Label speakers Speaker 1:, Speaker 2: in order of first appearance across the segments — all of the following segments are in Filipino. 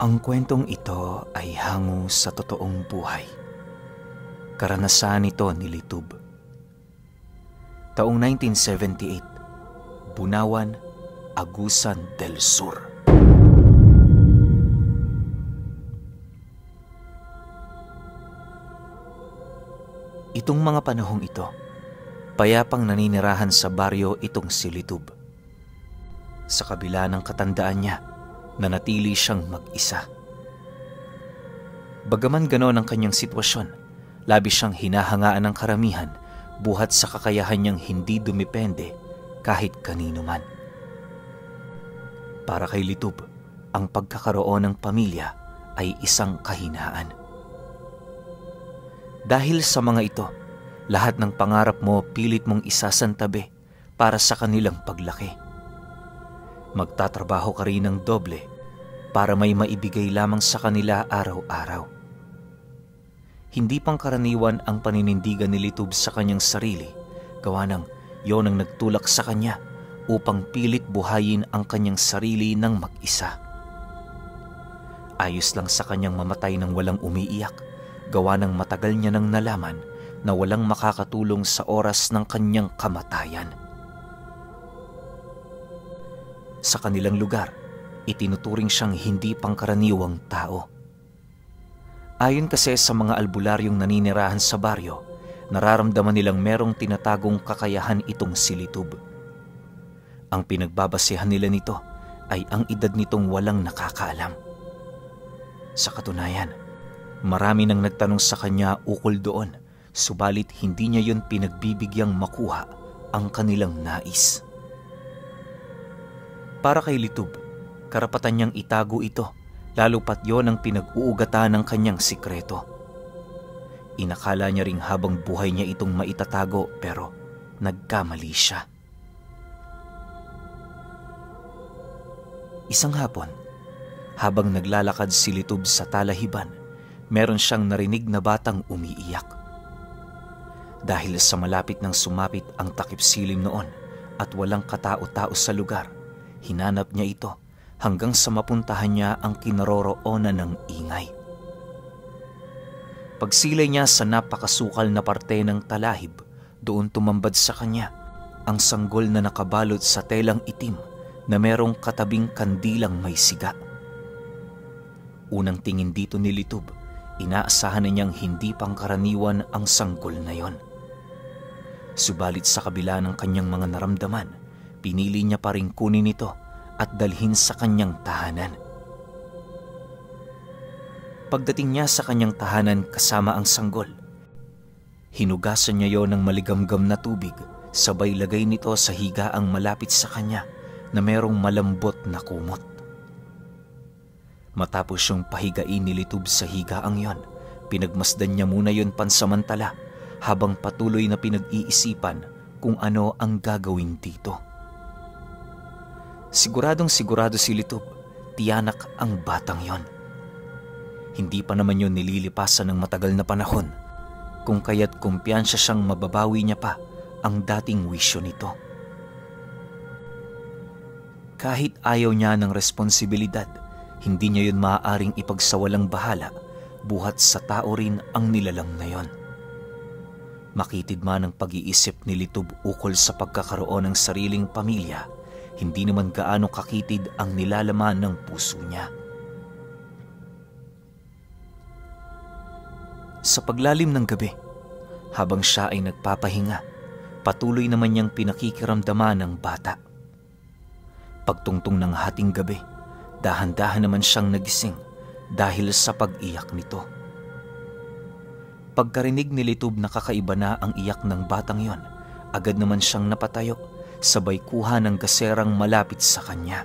Speaker 1: Ang kwentong ito ay hango sa totoong buhay. Karanasan nito ni Litub. Taong 1978, Bunawan, Agusan del Sur. Itong mga panahong ito, payapang naninirahan sa baryo itong si Litub. Sa kabila ng katandaan niya, nanatili siyang mag-isa. Bagaman ganon ang kanyang sitwasyon, labis siyang hinahangaan ng karamihan buhat sa kakayahan niyang hindi dumepende kahit kanino man. Para kay Litub, ang pagkakaroon ng pamilya ay isang kahinaan. Dahil sa mga ito, lahat ng pangarap mo pilit mong isasantabi para sa kanilang paglaki. Magtatrabaho ka rin ng doble para may maibigay lamang sa kanila araw-araw. Hindi pangkaraniwan ang paninindigan ni Litub sa kanyang sarili, gawa ng yon ang nagtulak sa kanya upang pilit buhayin ang kanyang sarili ng mag-isa. Ayos lang sa kanyang mamatay ng walang umiiyak, gawa ng matagal niya nang nalaman na walang makakatulong sa oras ng kanyang kamatayan. Sa kanilang lugar, itinuturing siyang hindi pangkaraniwang tao. Ayon kasi sa mga albularyong naninirahan sa baryo, nararamdaman nilang merong tinatagong kakayahan itong si Litub. Ang pinagbabasehan nila nito ay ang edad nitong walang nakakaalam. Sa katunayan, marami nang nagtanong sa kanya ukol doon, subalit hindi niya yun pinagbibigyang makuha ang kanilang nais. Para kay Litub, karapatan niyang itago ito, lalo pat yon ang pinag-uugatan ng kanyang sikreto. Inakala niya ring habang buhay niya itong maitatago, pero nagkamali siya. Isang hapon, habang naglalakad si Litub sa talahiban, meron siyang narinig na batang umiiyak. Dahil sa malapit nang sumapit ang takip silim noon at walang katao-tao sa lugar, hinanap niya ito hanggang sa mapuntahan niya ang kinaroroonan ng ingay. Pagsilay niya sa napakasukal na parte ng talahib, doon tumambad sa kanya ang sanggol na nakabalot sa telang itim na merong katabing kandilang may siga. Unang tingin dito ni Litub, inaasahan na niyang hindi pangkaraniwan ang sanggol na yon. Subalit sa kabila ng kanyang mga naramdaman, pinili niya pa rin kunin ito at dalhin sa kanyang tahanan. Pagdating niya sa kanyang tahanan kasama ang sanggol, hinugasan niya yon ng maligamgam na tubig, sabay lagay nito sa higaang malapit sa kanya na merong malambot na kumot. Matapos yung pahigain ni Litub sa higaang yon, pinagmasdan niya muna yon pansamantala habang patuloy na pinag-iisipan kung ano ang gagawin dito. Siguradong sigurado si Litub, tiyanak ang batang yon. Hindi pa naman yon nililipasan ng matagal na panahon, kung kaya't kumpiyansa siyang mababawi niya pa ang dating wisyo nito. Kahit ayaw niya ng responsibilidad, hindi niya yun maaaring ipagsawalang bahala, buhat sa tao rin ang nilalang na yon. Makitid man ang pag-iisip ni Litub ukol sa pagkakaroon ng sariling pamilya, hindi naman gaano kakitid ang nilalaman ng puso niya. Sa paglalim ng gabi, habang siya ay nagpapahinga, patuloy naman niyang pinakikiramdaman ng bata. Pagtungtong ng hating gabi, dahan-dahan naman siyang nagising dahil sa pag-iyak nito. Pagkarinig ni Litub na kakaiba na ang iyak ng batang yon, agad naman siyang napatayo, sabay kuha ng gaserang malapit sa kanya.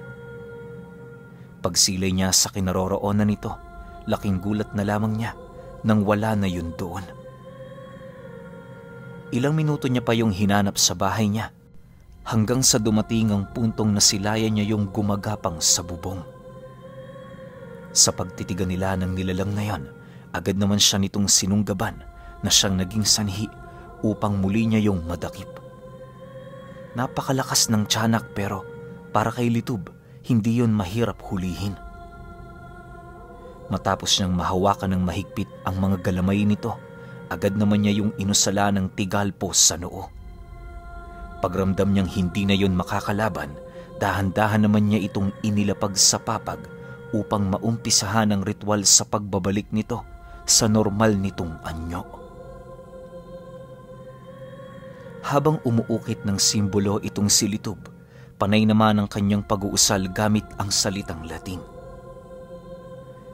Speaker 1: Pagsilay niya sa kinaroroonan nito, laking gulat na lamang niya nang wala na yun doon. Ilang minuto niya pa yung hinanap sa bahay niya, hanggang sa dumating ang puntong nasilayan niya yung gumagapang sa bubong. Sa pagtitigan nila ng nilalang na yon, agad naman siya nitong sinunggaban na siyang naging sanhi upang muli niya yung madakip. Napakalakas ng tiyanak pero para kay Litub, hindi yon mahirap hulihin. Matapos niyang mahawakan ng mahigpit ang mga galamay nito, agad naman niya yung inusala ng tigalpo sa noo. Pagramdam niyang hindi na yun makakalaban, dahan-dahan naman niya itong inilapag sa papag upang maumpisahan ang ritual sa pagbabalik nito sa normal nitong anyo. Habang umuukit ng simbolo itong si Litob, panay naman ang kanyang pag-uusal gamit ang salitang Latin.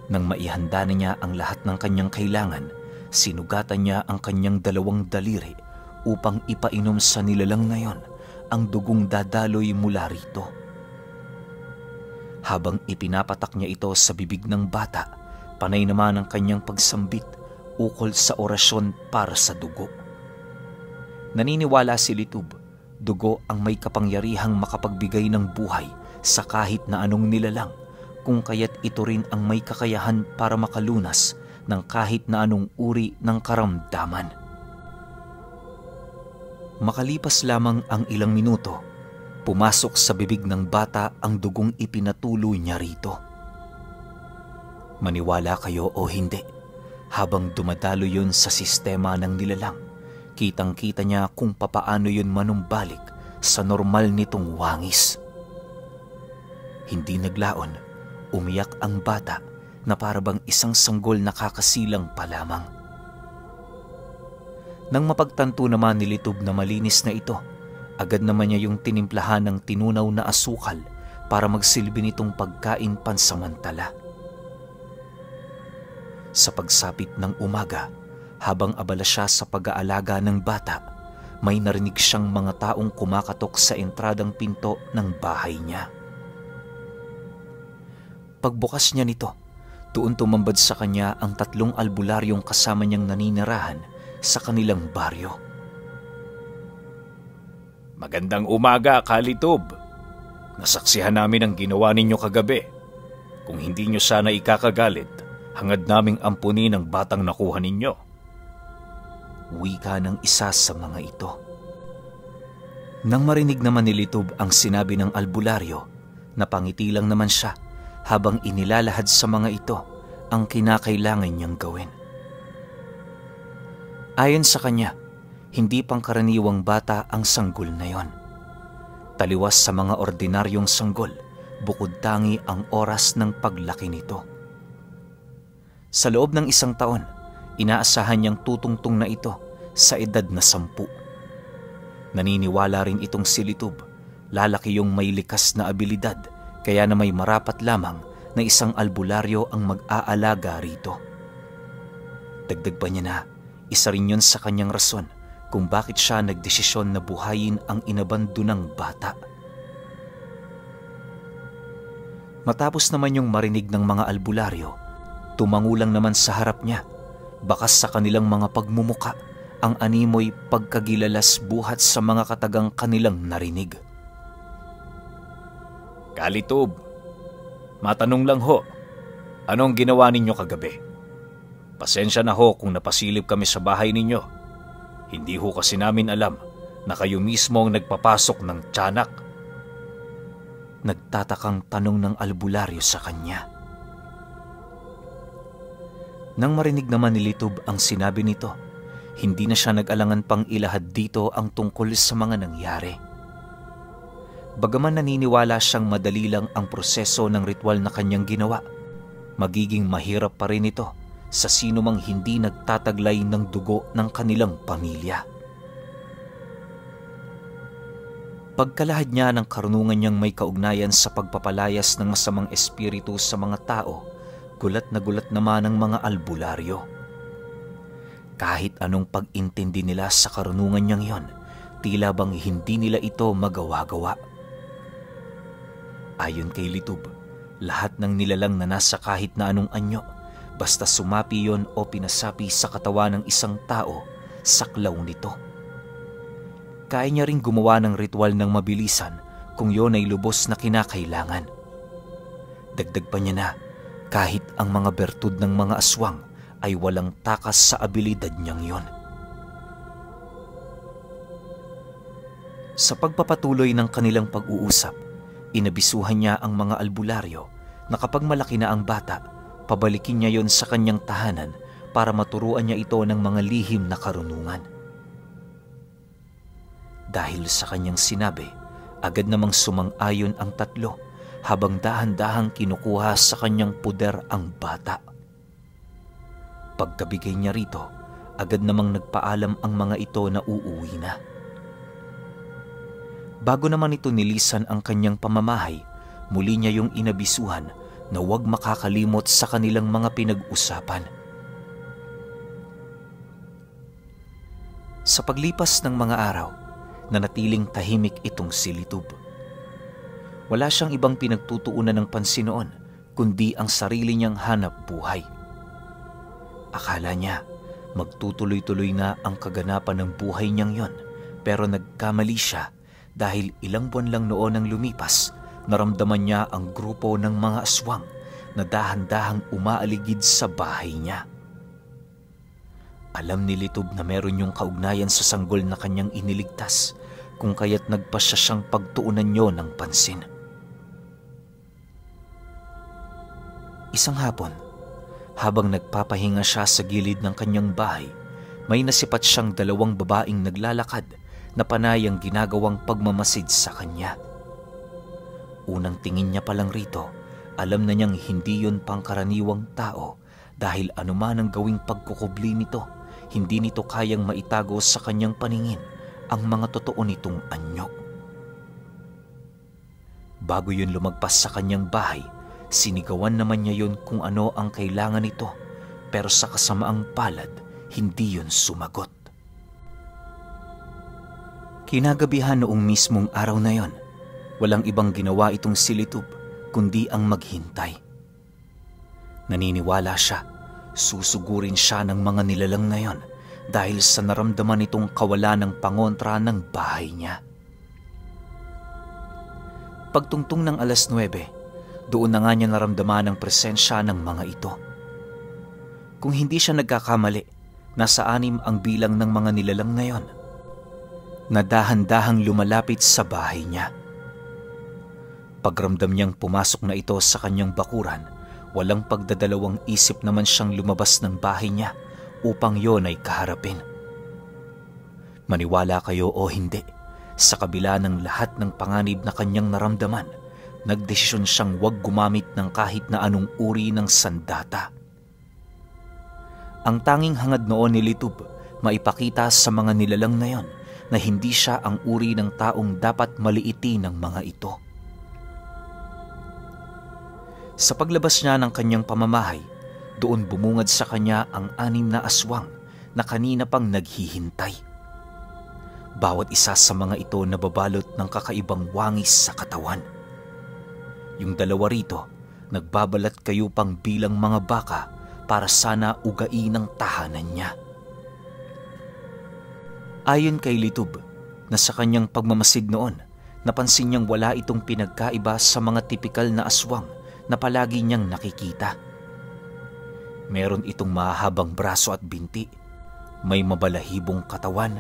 Speaker 1: Nang maihanda na niya ang lahat ng kanyang kailangan, sinugatan niya ang kanyang 2 daliri upang ipainom sa nilalang na yon ang dugong dadaloy mula rito. Habang ipinapatak niya ito sa bibig ng bata, panay naman ang kanyang pagsambit ukol sa orasyon para sa dugo. Naniniwala si Litob, dugo ang may kapangyarihang makapagbigay ng buhay sa kahit na anong nilalang, kung kaya't ito rin ang may kakayahan para makalunas ng kahit na anong uri ng karamdaman. Makalipas lamang ang ilang minuto, pumasok sa bibig ng bata ang dugong ipinatuloy niya rito. Maniwala kayo o hindi, habang dumadalo yun sa sistema ng nilalang, kitang-kita niya kung papaano yun manumbalik sa normal nitong wangis. Hindi naglaon, umiyak ang bata na parabang isang sanggol na kakasilang pa lamang. Nang mapagtanto naman ni Litob na malinis na ito, agad naman niya yung tinimplahan ng tinunaw na asukal para magsilbi nitong pagkain pansamantala. Sa pagsapit ng umaga, habang abala siya sa pag-aalaga ng bata, may narinig siyang mga taong kumakatok sa entradang pinto ng bahay niya. Pagbukas niya nito, doon tumambad sa kanya ang 3 albularyong kasama niyang naninirahan sa kanilang baryo.
Speaker 2: Magandang umaga, Kalitob. Nasaksihan namin ang ginawa ninyo kagabi. Kung hindi nyo sana ikakagalit, hangad naming ampunin ang batang nakuha ninyo.
Speaker 1: Wika ng isa sa mga ito. Nang marinig naman ni Litob ang sinabi ng albularyo, napangiti lang naman siya habang inilalahad sa mga ito ang kinakailangan niyang gawin. Ayon sa kanya, hindi pangkaraniwang bata ang sanggol na yon. Taliwas sa mga ordinaryong sanggol, bukod tangi ang oras ng paglaki nito. Sa loob ng 1 taon, inaasahan niyang tutungtong na ito sa edad na 10. Naniniwala rin itong si Litob, lalaki yung may likas na abilidad, kaya na may marapat lamang na isang albularyo ang mag-aalaga rito. Dagdag pa niya na, isa rin yun sa kanyang rason kung bakit siya nagdesisyon na buhayin ang inabandonang bata. Matapos naman yung marinig ng mga albularyo, tumangulang naman sa harap niya, bakas sa kanilang mga pagmumuka, ang animoy pagkagilalas buhat sa mga katagang kanilang narinig.
Speaker 2: Kalitob, matanong lang ho, anong ginawa ninyo kagabi? Pasensya na ho kung napasilip kami sa bahay ninyo. Hindi ho kasi namin alam na kayo mismo ang nagpapasok ng tiyanak.
Speaker 1: Nagtatakang tanong ng albularyo sa kanya. Nang marinig naman ni Litob ang sinabi nito, hindi na siya nag-alangan pang ilahad dito ang tungkol sa mga nangyari. Bagaman naniniwala siyang madali lang ang proseso ng ritual na kanyang ginawa, magiging mahirap pa rin ito sa sino mang hindi nagtataglay ng dugo ng kanilang pamilya. Pagkalahad niya ng karunungan niyang may kaugnayan sa pagpapalayas ng masamang espiritu sa mga tao, gulat naman ang mga albularyo. Kahit anong pag-intindi nila sa karunungan niyang yon, tila bang hindi nila ito magawa-gawa. Ayon kay Litob, lahat ng nilalang na nasa kahit na anong anyo, basta sumapi yon o pinasapi sa katawan ng isang tao, saklaw nito. Kaya niya ring gumawa ng ritual ng mabilisan kung yon ay lubos na kinakailangan. Dagdag pa niya na, kahit ang mga bertud ng mga aswang ay walang takas sa abilidad niyang yon. Sa pagpapatuloy ng kanilang pag-uusap, inabisuhan niya ang mga albularyo na kapag malaki na ang bata, Pabalikin niya yon sa kanyang tahanan para maturuan niya ito ng mga lihim na karunungan. Dahil sa kanyang sinabi, agad namang sumang-ayon ang tatlo habang dahan-dahang kinukuha sa kanyang puder ang bata. Pagkabigay niya rito, agad namang nagpaalam ang mga ito na uuwi na. Bago naman ito nilisan ang kanyang pamamahay, muli niya yung inabisuhan na huwag makakalimot sa kanilang mga pinag-usapan. Sa paglipas ng mga araw, nanatiling tahimik itong si Litob. Wala siyang ibang pinagtutuunan ng pansin noon, kundi ang sarili niyang hanap buhay. Akala niya, magtutuloy-tuloy na ang kaganapan ng buhay niyang yon, pero nagkamali siya dahil ilang buwan lang noon ang lumipas, naramdaman niya ang grupo ng mga aswang na dahan-dahang umaaligid sa bahay niya. Alam ni Litob na meron yung kaugnayan sa sanggol na kanyang iniligtas, kung kaya't nagpasya siyang pagtuunan niyo ng pansin. Isang hapon, habang nagpapahinga siya sa gilid ng kanyang bahay, may nasipat siyang dalawang babaeng naglalakad na panay ang ginagawang pagmamasid sa kanya. Unang tingin niya pa lang rito, alam na niyang hindi yun pangkaraniwang tao dahil anuman ang gawing pagkukubli nito, hindi nito kayang maitago sa kanyang paningin ang mga totoo nitong anyo. Bago yun lumagpas sa kanyang bahay, sinigawan naman niya yun kung ano ang kailangan nito, pero sa kasamaang palad, hindi yun sumagot. Kinagabihan noong mismong araw na yon, walang ibang ginawa itong si Litob kundi ang maghintay. Naniniwala siya, susugurin siya ng mga nilalang na yon dahil sa naramdaman itong kawalan ng pangontra ng bahay niya. Pagtungtong ng 9:00, doon na nga niya naramdaman ang presensya ng mga ito. Kung hindi siya nagkakamali, nasa 6 ang bilang ng mga nilalang na yon, na dahan-dahang lumalapit sa bahay niya. Pagramdam niyang pumasok na ito sa kanyang bakuran, walang pagdadalawang isip naman siyang lumabas ng bahay niya upang yon ay kaharapin. Maniwala kayo o hindi, sa kabila ng lahat ng panganib na kanyang naramdaman, nagdesisyon siyang huwag gumamit ng kahit na anong uri ng sandata. Ang tanging hangad noon ni Litob, maipakita sa mga nilalang na yon na hindi siya ang uri ng taong dapat maliitin ng mga ito. Sa paglabas niya ng kanyang pamamahay, doon bumungad sa kanya ang 6 na aswang na kanina pang naghihintay. Bawat isa sa mga ito nababalot ng kakaibang wangis sa katawan. Yung 2 rito, nagbabalat kayo pang bilang mga baka para sana ugain ang tahanan niya. Ayon kay Litob, na sa kanyang pagmamasid noon, napansin niyang wala itong pinagkaiba sa mga tipikal na aswang na palagi niyang nakikita. Meron itong mahahabang braso at binti, may mabalahibong katawan,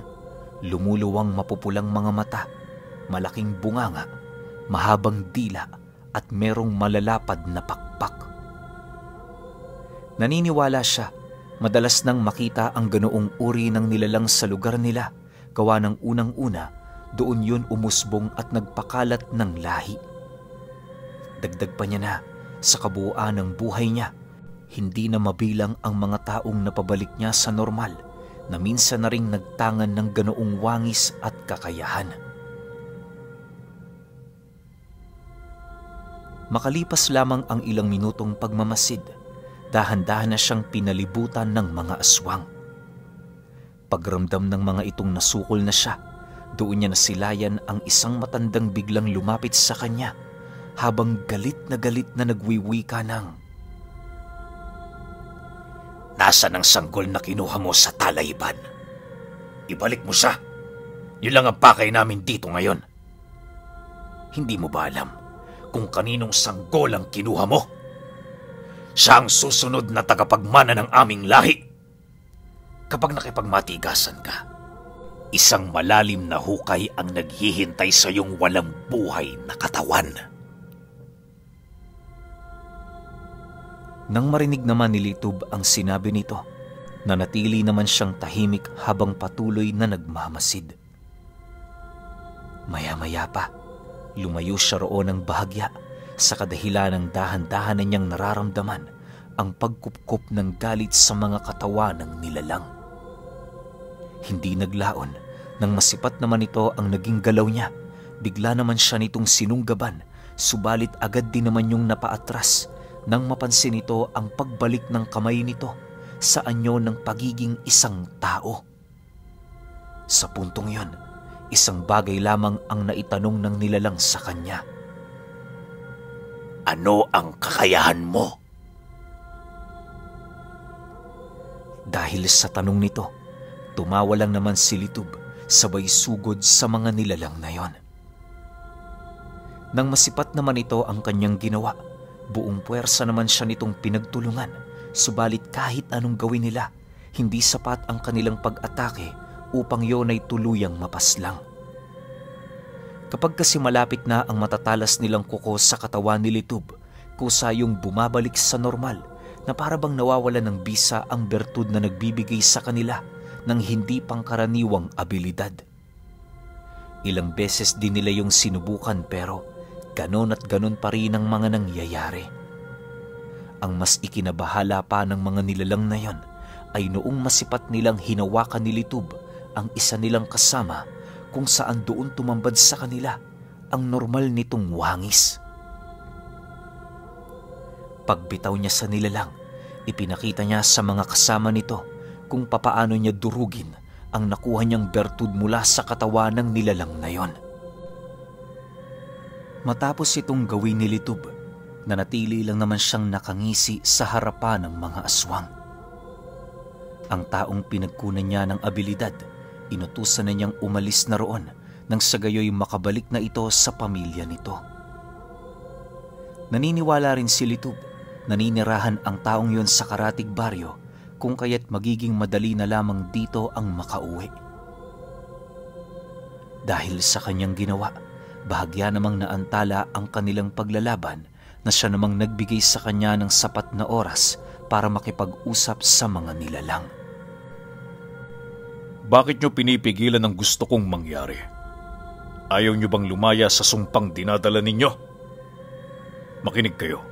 Speaker 1: lumuluwang mapupulang mga mata, malaking bunganga, mahabang dila at merong malalapad na pakpak. Naniniwala siya, madalas nang makita ang ganoong uri ng nilalang sa lugar nila, gawa ng unang-una, doon yun umusbong at nagpakalat ng lahi. Dagdag pa niya na, sa kabuuan ng buhay niya, hindi na mabilang ang mga taong napabalik niya sa normal na minsan na ring nagtangan ng ganoong wangis at kakayahan. Makalipas lamang ang ilang minutong pagmamasid, dahan-dahan na siyang pinalibutan ng mga aswang. Pagramdam ng mga itong nasukol na siya, doon niya nasilayan ang isang matandang biglang lumapit sa kanya habang galit na nagwiwika ng, "Nasaan ang sanggol na kinuha mo sa Talayban? Ibalik mo siya. Yun lang ang pakay namin dito ngayon. Hindi mo ba alam kung kaninong sanggol ang kinuha mo? Siya ang susunod na tagapagmana ng aming lahi. Kapag nakipagmatigasan ka, isang malalim na hukay ang naghihintay sa iyong walang buhay na katawan." Nang marinig naman ni Litob ang sinabi nito, nanatili naman siyang tahimik habang patuloy na nagmamasid. Maya-maya pa, lumayo siya roon ng bahagya sa kadahilan ng dahan-dahan na niyang nararamdaman ang pagkupkup ng galit sa mga katawan ng nilalang. Hindi naglaon, nang masipat naman ito ang naging galaw niya, bigla naman siya nitong sinunggaban, subalit agad din naman yung napaatras nang mapansin nito ang pagbalik ng kamay nito sa anyo ng pagiging isang tao. Sa puntong yon, isang bagay lamang ang naitanong ng nilalang sa kanya.
Speaker 2: Ano ang kakayahan mo?
Speaker 1: Dahil sa tanong nito, tumawa lang naman si Litob, sabay sugod sa mga nilalang na yon. Nang masipat naman ito ang kanyang ginawa, buong puwersa naman siya nitong pinagtulungan, subalit kahit anong gawin nila, hindi sapat ang kanilang pag-atake upang yon ay tuluyang mapaslang. Kapag kasi malapit na ang matatalas nilang kuko sa katawan ni Litob, kusa yung bumabalik sa normal na para bang nawawala ng bisa ang bertud na nagbibigay sa kanila ng hindi pangkaraniwang abilidad. Ilang beses din nila yung sinubukan pero ganon at ganon pa rin ang mga nangyayari. Ang mas ikinabahala pa ng mga nilalang na yon ay noong masipat nilang hinawakan ni Litob ang isa nilang kasama kung saan doon tumambad sa kanila ang normal nitong wangis. Pagbitaw niya sa nilalang, ipinakita niya sa mga kasama nito kung papaano niya durugin ang nakuha niyang bertud mula sa katawan ng nilalang na yon. Matapos itong gawin ni Litob, nanatili lang naman siyang nakangisi sa harapan ng mga aswang. Ang taong pinagkunan niya ng abilidad, inutusan na niyang umalis na roon nang sa gayoy makabalik na ito sa pamilya nito. Naniniwala rin si Litob, naninirahan ang taong yon sa karatig baryo kung kaya't magiging madali na lamang dito ang makauwi. Dahil sa kanyang ginawa, bahagya namang naantala ang kanilang paglalaban na siya namang nagbigay sa kanya ng sapat na oras para makipag-usap sa mga nilalang.
Speaker 2: Bakit nyo pinipigilan ang gusto kong mangyari? Ayaw nyo bang lumaya sa sumpang dinadala ninyo? Makinig kayo.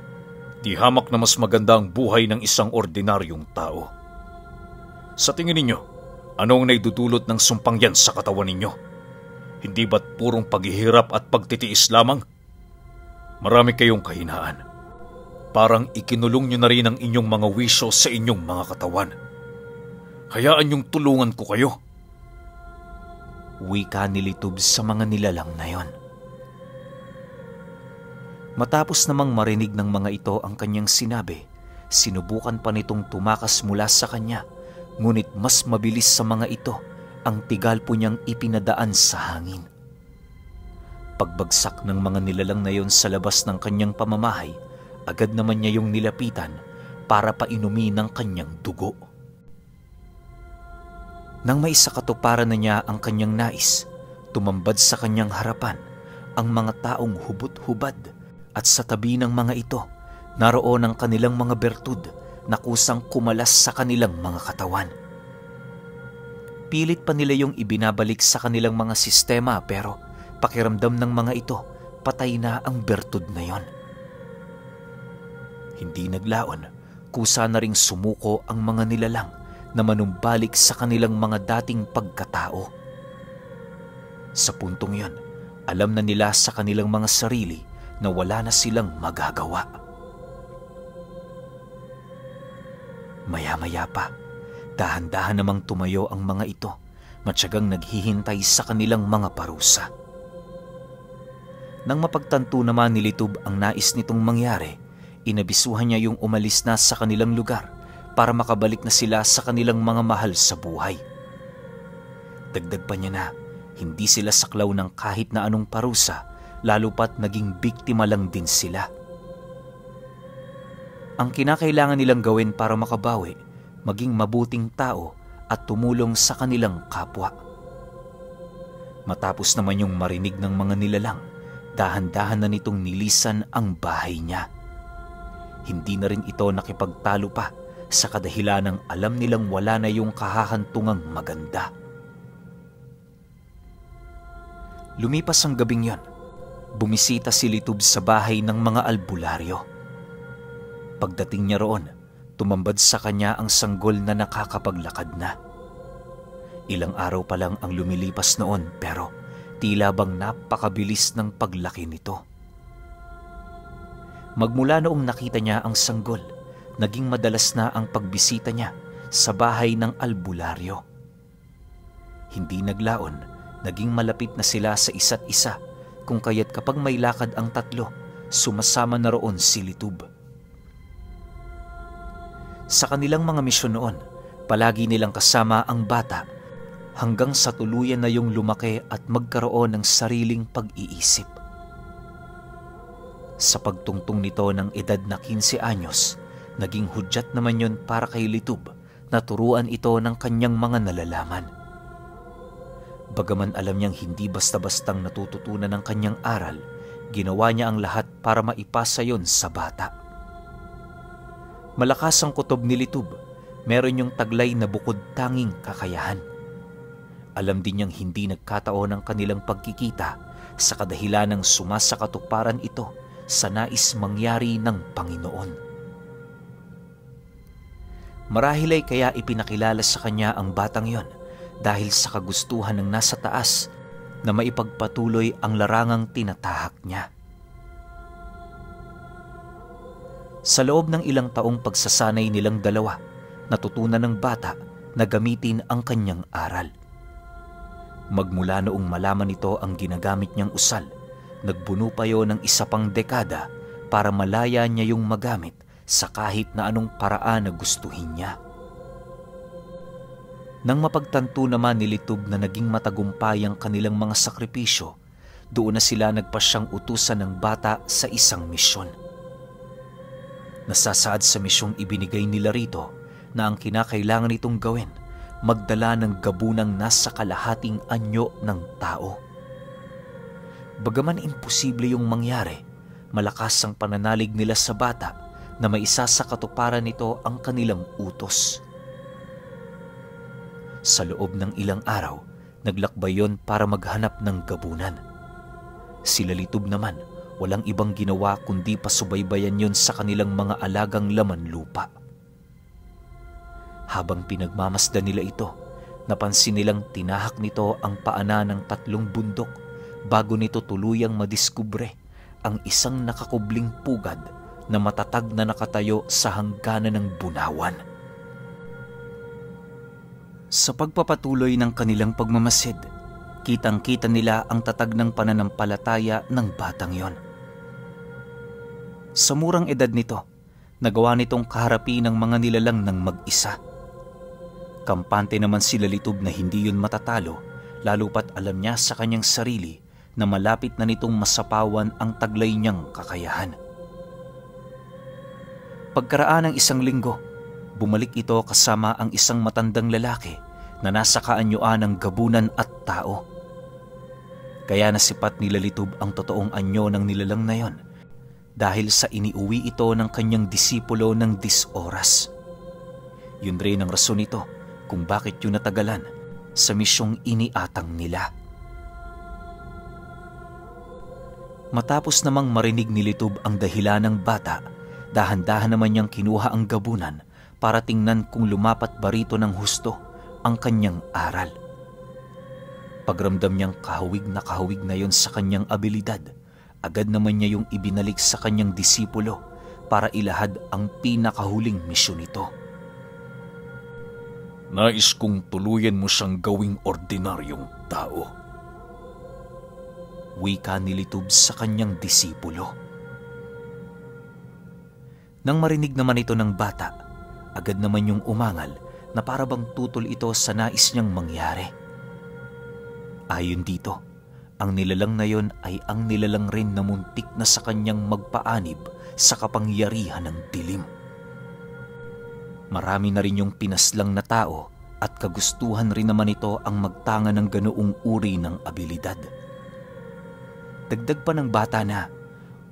Speaker 2: Di hamak na mas maganda ang buhay ng isang ordinaryong tao. Sa tingin ninyo, anong naidudulot ng sumpang yan sa katawan ninyo? Hindi ba't purong paghihirap at pagtitiis lamang? Marami kayong kahinaan. Parang ikinulong nyo na rin ang inyong mga wisyo sa inyong mga katawan. Hayaan yung tulungan ko kayo.
Speaker 1: Wika ni Litob sa mga nilalang na yon. Matapos namang marinig ng mga ito ang kanyang sinabi, sinubukan pa nitong tumakas mula sa kanya, ngunit mas mabilis sa mga ito ang tigal po niyang ipinadaan sa hangin. Pagbagsak ng mga nilalang na yon sa labas ng kanyang pamamahay, agad naman niya yung nilapitan para painumin ng kanyang dugo. Nang may sakatuparan na niya ang kanyang nais, tumambad sa kanyang harapan ang mga taong hubot-hubad at sa tabi ng mga ito, naroon ang kanilang mga bertud na kusang kumalas sa kanilang mga katawan. Pilit pa nila yung ibinabalik sa kanilang mga sistema pero pakiramdam ng mga ito, patay na ang bertud na yon. Hindi naglaon, kusa na ring sumuko ang mga nilalang na manumbalik sa kanilang mga dating pagkatao. Sa puntong yon, alam na nila sa kanilang mga sarili na wala na silang magagawa. Maya-maya pa, dahan-dahan namang tumayo ang mga ito, matyagang naghihintay sa kanilang mga parusa. Nang mapagtanto naman ni Litob ang nais nitong mangyari, inabisuhan niya yung umalis na sa kanilang lugar para makabalik na sila sa kanilang mga mahal sa buhay. Dagdag pa niya na, hindi sila saklaw ng kahit na anong parusa, lalo pat naging biktima lang din sila. Ang kinakailangan nilang gawin para makabawi, maging mabuting tao at tumulong sa kanilang kapwa. Matapos naman yung marinig ng mga nilalang, dahan-dahan na nitong nilisan ang bahay niya. hindi na rin ito nakipagtalo pa sa kadahilanang alam nilang wala na yung kahahantungang maganda. Lumipas ang gabing yon, bumisita si Litub sa bahay ng mga albularyo. Pagdating niya roon, tumambad sa kanya ang sanggol na nakakapaglakad na. Ilang araw pa lang ang lumilipas noon pero tila bang napakabilis ng paglaki nito. Magmula noong nakita niya ang sanggol, naging madalas na ang pagbisita niya sa bahay ng albularyo. Hindi naglaon, naging malapit na sila sa isa't isa kung kaya't kapag may lakad ang tatlo, sumasama na roon si Litub. Sa kanilang mga misyon noon, palagi nilang kasama ang bata hanggang sa tuluyan na yung lumaki at magkaroon ng sariling pag-iisip. Sa pagtungtong nito ng edad na 15 anyos, naging hudyat naman yon para kay Litub na turuan ito ng kanyang mga nalalaman. Bagaman alam niyang hindi basta-bastang natututunan ng kanyang aral, ginawa niya ang lahat para maipasa yon sa bata. Malakas ang kutob ni Litub, meron yung taglay na bukod tanging kakayahan. Alam din niyang hindi nagkataon ang kanilang pagkikita sa kadahilan ng sumasakatuparan ito sa nais mangyari ng Panginoon. Marahil ay kaya ipinakilala sa kanya ang batang yon dahil sa kagustuhan ng nasa taas na maipagpatuloy ang larangang tinatahak niya. Sa loob ng ilang taong pagsasanay nilang dalawa, natutunan ng bata na gamitin ang kanyang aral. Magmula noong malaman nito ang ginagamit niyang usal, nagbuno pa yon ng isa pang dekada para malaya niya yung magamit sa kahit na anong paraan na gustuhin niya. Nang mapagtanto naman ni Litub na naging matagumpay ang kanilang mga sakripisyo, doon na sila nagpasyang utusan ng bata sa isang misyon. Nasasaad sa misyong ibinigay nila rito na ang kinakailangan nitong gawin, magdala ng gabunang nasa kalahating anyo ng tao. Bagaman imposible yung mangyari, malakas ang pananalig nila sa bata na maisa sa katuparan nito ang kanilang utos. Sa loob ng ilang araw, naglakbay yon para maghanap ng gabunan. Sila Litub naman, walang ibang ginawa kundi pasubaybayan yon sa kanilang mga alagang laman lupa. Habang pinagmamasdan nila ito, napansin nilang tinahak nito ang paanan ng 3 bundok bago nito tuluyang madiskubre ang isang nakakubling pugad na matatag na nakatayo sa hangganan ng bunawan. Sa pagpapatuloy ng kanilang pagmamasid, kitang-kita nila ang tatag ng pananampalataya ng batang yon. Sa murang edad nito, nagawa nitong kaharapin ng mga nilalang ng mag-isa. Kampante naman sila Litub na hindi yun matatalo, lalo pat alam niya sa kanyang sarili na malapit na nitong masapawan ang taglay niyang kakayahan. Pagkaraan ng 1 linggo, bumalik ito kasama ang isang matandang lalaki na nasa kaanyuan ng gabunan at tao. Kaya nasipat nila Litub ang totoong anyo ng nilalang na yon dahil sa iniuwi ito ng kanyang disipulo ng 10 oras. Yun rin ang rason nito kung bakit yun natagalan sa misyong iniatang nila. Matapos namang marinig ni Litub ang dahilan ng bata, dahan-dahan naman niyang kinuha ang gabunan para tingnan kung lumapat ba rito ng husto ang kanyang aral. Pagramdam niyang kahawig na yon sa kanyang abilidad, agad naman niya yung ibinalik sa kanyang disipulo para ilahad ang pinakahuling misyon nito.
Speaker 2: Nais kong tuluyan mo siyang gawing ordinaryong tao.
Speaker 1: Wika ni Litub sa kanyang disipulo. Nang marinig naman ito ng bata, agad naman yung umangal na para bang tutol ito sa nais niyang mangyari. Ayon dito, ang nilalang na yon ay ang nilalang rin na muntik na sa kanyang magpaanib sa kapangyarihan ng dilim. Marami na rin yung pinaslang na tao at kagustuhan rin naman ito ang magtanga ng ganoong uri ng abilidad. Dagdag pa ng bata na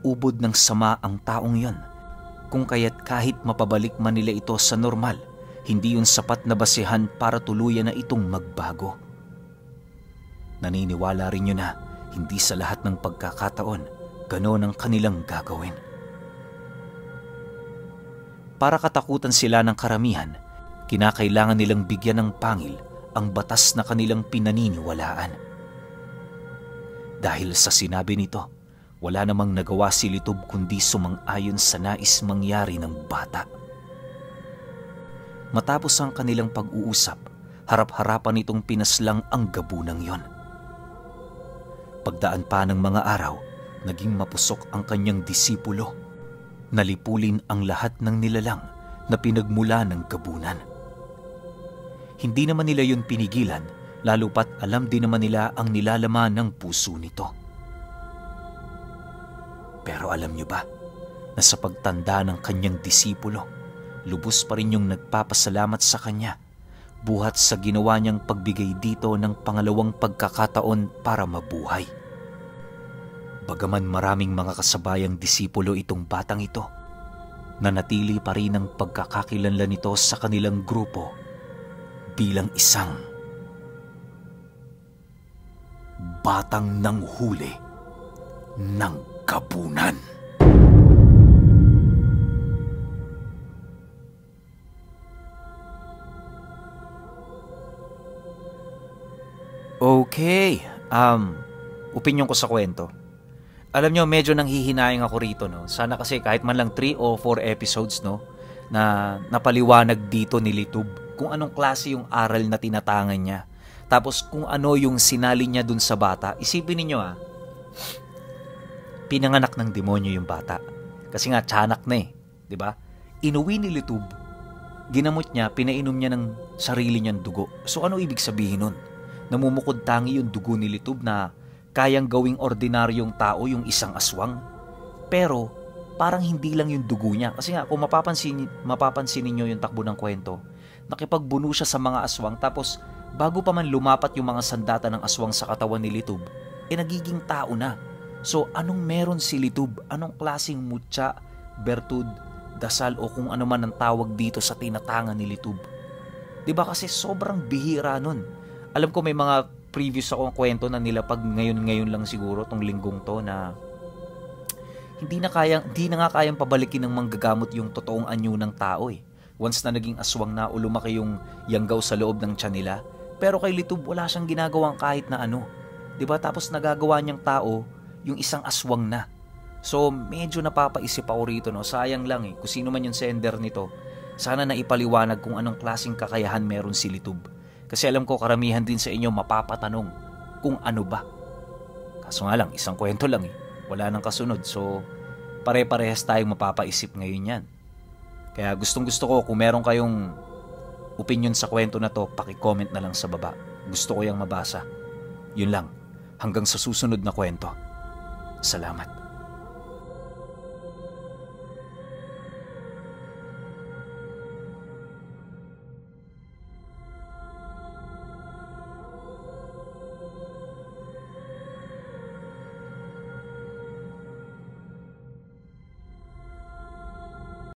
Speaker 1: ubod ng sama ang taong yon kung kaya't kahit mapabalik man nila ito sa normal, hindi yun sapat na basehan para tuluyan na itong magbago. Naniniwala rin yun na hindi sa lahat ng pagkakataon ganoon ang kanilang gagawin. Para katakutan sila ng karamihan, kinakailangan nilang bigyan ng pangil ang batas na kanilang pinaniniwalaan. Dahil sa sinabi nito, wala namang nagawa si Litob kundi sumang-ayon sa nais mangyari ng bata. Matapos ang kanilang pag-uusap, harap-harapan itong pinaslang ang gabunang yon. Pagdaan pa ng mga araw, naging mapusok ang kanyang disipulo. Nalipulin ang lahat ng nilalang na pinagmula ng gabunan. Hindi naman nila yun pinigilan, lalo pat alam din naman nila ang nilalaman ng puso nito. Pero alam niyo ba na sa pagtanda ng kanyang disipulo, lubos pa rin yung nagpapasalamat sa kanya buhat sa ginawa niyang pagbigay dito ng pangalawang pagkakataon para mabuhay. Bagaman maraming mga kasabayang disipulo itong batang ito, nanatili pa rin ang pagkakakilanlan nito sa kanilang grupo bilang isang batang nanghuli ng gabunan.
Speaker 2: Okay, opinion ko sa kwento. Alam nyo, medyo nanghihinayang ako rito, no? Sana kasi kahit man lang 3 o 4 episodes, no, na napaliwanag dito ni Litob kung anong klase yung aral na tinatangan niya. Tapos kung ano yung sinali niya dun sa bata. Isipin niyo pinanganak ng demonyo yung bata. Kasi nga, tiyanak na eh. Diba? Inuwi ni Litob, ginamot niya, pinainom niya ng sarili niyang dugo. So ano ibig sabihin nun? Namumukod tangi yung dugo ni Litob na kayang gawing ordinaryong tao yung isang aswang. Pero parang hindi lang yung dugo niya. Kasi nga, kung mapapansin ninyo yung takbo ng kwento, nakipagbuno siya sa mga aswang, tapos bago pa man lumapat yung mga sandata ng aswang sa katawan ni Litob, nagiging tao na. So anong meron si Litob? Anong klaseng mutya, bertud, dasal o kung ano man ang tawag dito sa tinatangan ni Litob? Diba kasi sobrang bihira nun. Alam ko may mga previous akong kwento na nilapag ngayon lang siguro tong linggong to na hindi na nga kayang pabalikin ng manggagamot yung totoong anyo ng tao eh. Once na naging aswang na o lumaki yung yanggaw sa loob ng tiyan nila. Pero kay Litob wala siyang ginagawang kahit na ano. 'Di ba? Tapos nagagawa niyang tao yung isang aswang na. So medyo napapaisip ako rito, no. Sayang lang eh kung sino man yung sender nito. Sana na ipaliwanag kung anong klaseng kakayahan meron si Litob. Kasi alam ko karamihan din sa inyo mapapatanong kung ano ba. Kaso nga lang, isang kwento lang eh. Wala nang kasunod. So, pare-parehas tayong mapapaisip ngayon yan. Kaya gustong-gusto ko, kung meron kayong opinion sa kwento na to, paki-comment na lang sa baba. Gusto ko yung mabasa. Yun lang. Hanggang sa susunod na kwento. Salamat.